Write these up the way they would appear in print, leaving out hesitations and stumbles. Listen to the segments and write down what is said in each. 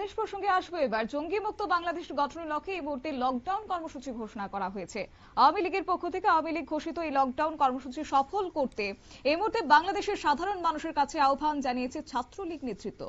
বাংলাদেশ প্রসঙ্গে আসবে এবার। জঙ্গি মুক্ত বাংলাদেশ গঠনের লক্ষ্যে এই মুহূর্তে লকডাউন কর্মসূচি ঘোষণা করা হয়েছে। আওয়ামী লীগের পক্ষ থেকে আওয়ামী লীগ ঘোষিত এই লকডাউন কর্মসূচি সফল করতে এই মুহূর্তে বাংলাদেশের সাধারণ মানুষের কাছে আহ্বান জানিয়েছে ছাত্রলীগ নেতৃত্ব।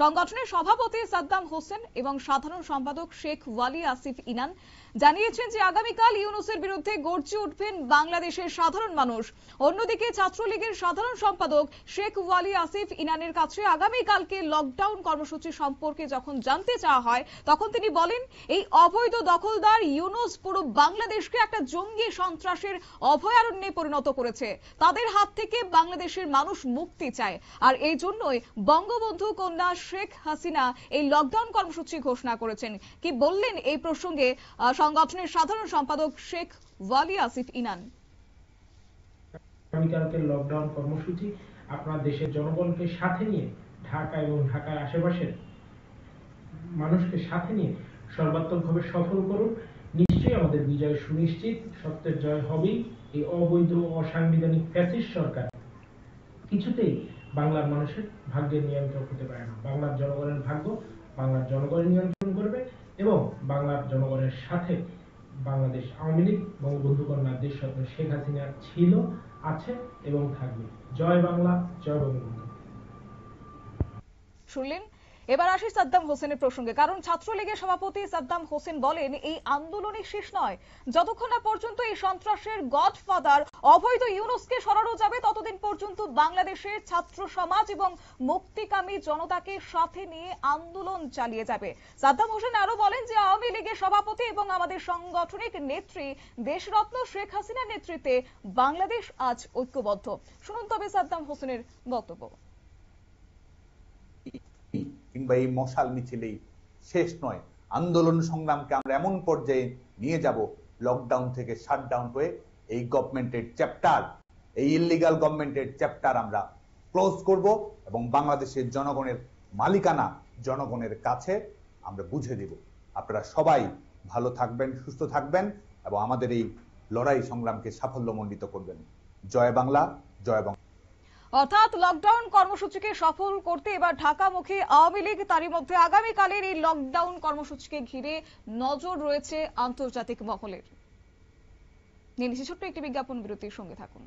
সংগঠনের সভাপতি সাদ্দাম হোসেন এবং সাধারণ সম্পাদক শেখ ওয়ালি আসিফ ইনান জানিয়েছেন যে আগামীকাল ইউনূসের বিরুদ্ধে গর্জে উঠবেন বাংলাদেশের সাধারণ মানুষ। অন্যদিকে ছাত্রলীগের সাধারণ সম্পাদক শেখ ওয়ালি আসিফ ইনানের কাছে আগামীকালকে লকডাউন কর্মসূচি সম্পর্কে যখন জানতে চাওয়া হয় তখন তিনি বলেন, এই অবৈধ দখলদার ইউনূস পুরো বাংলাদেশকে একটা জঙ্গি সন্ত্রাসের অভয়ারণ্যে পরিণত করেছে। তাদের হাত থেকে বাংলাদেশের মানুষ মুক্তি চায়, আর এই জন্যই বঙ্গবন্ধু কন্যা শেখ হাসিনা এই লকডাউন কর্মসূচি ঘোষণা করেছেন। কি বললেন এই প্রসঙ্গে সংগঠনের সাধারণ সম্পাদক শেখ ওয়ালি আসিফ ইনান? আগামীকালকের লকডাউন কর্মসূচি আপনার দেশের জনগণকে সাথে নিয়ে, ঢাকা এবং ঢাকার আশেপাশের মানুষকে সাথে নিয়ে সর্বাত্মকভাবে সফল করুন। নিশ্চয়ই আমাদের বিজয় সুনিশ্চিত, সত্যের জয় হবেই। এই অবৈধ অসাংবিধানিক ফ্যাসিস্ট সরকার কিছুতেই বাংলার মানুষের ভাগ্যের নিয়ন্ত্রক হতে পারে না। বাংলার জনগণের ভাগ্য বাংলার জনগণ নিয়ন্ত্রণ করবে এবং বাংলার জনগণের সাথে বাংলাদেশ আওয়ামী লীগ বঙ্গবন্ধু কন্যা দেশরত্ন শেখ হাসিনা ছিল, আছে এবং থাকবে। জয় বাংলা, জয় বঙ্গবন্ধু। শুনলেন। এবার আসি সাদ্দাম হোসেনের প্রসঙ্গে, কারণ ছাত্রলীগের সভাপতি সাদ্দাম হোসেন বলেন এই আন্দোলনই শেষ নয়। যতক্ষণ না পর্যন্ত এই সন্ত্রাসের গডফাদার অবৈধ ইউনূসকে সরানো যাবে ততদিন পর্যন্ত বাংলাদেশের ছাত্র সমাজ এবং মুক্তিকামী জনতাকে সাথে নিয়ে আন্দোলন চালিয়ে যাবে। সাদ্দাম হোসেন আরো বলেন যে আওয়ামী লীগের সভাপতি এবং আমাদের সাংগঠনিক নেত্রী দেশরত্ন শেখ হাসিনার নেতৃত্বে বাংলাদেশ আজ ঐক্যবদ্ধ। শুনুন তবে সাদ্দাম হোসেনের বক্তব্য। কিংবা এই মশাল মিছিলেই শেষ নয়, আন্দোলন সংগ্রামকে আমরা এমন পর্যায়ে নিয়ে যাব লকডাউন থেকে শাটডাউন হয়ে এই গভর্নমেন্টের চ্যাপ্টার, এই ইল্লিগাল গভর্নমেন্টের চ্যাপ্টার আমরা ক্লোজ করব এবং বাংলাদেশের জনগণের মালিকানা জনগণের কাছে আমরা বুঝে দেব। আপনারা সবাই ভালো থাকবেন, সুস্থ থাকবেন এবং আমাদের এই লড়াই সংগ্রামকে সাফল্যমণ্ডিত করবেন। জয় বাংলা, জয় বাংলা। অর্থাৎ লকডাউন কর্মসূচিকে সফল করতে এবার ঢাকামুখী আওয়ামী লীগ, তারই মধ্যে আগামীকালের এই লকডাউন কর্মসূচিকে ঘিরে নজর রয়েছে আন্তর্জাতিক মহলের। নিয়ে নিচ্ছি ছোট্ট একটি বিজ্ঞাপন বিরতির সঙ্গে থাকুন।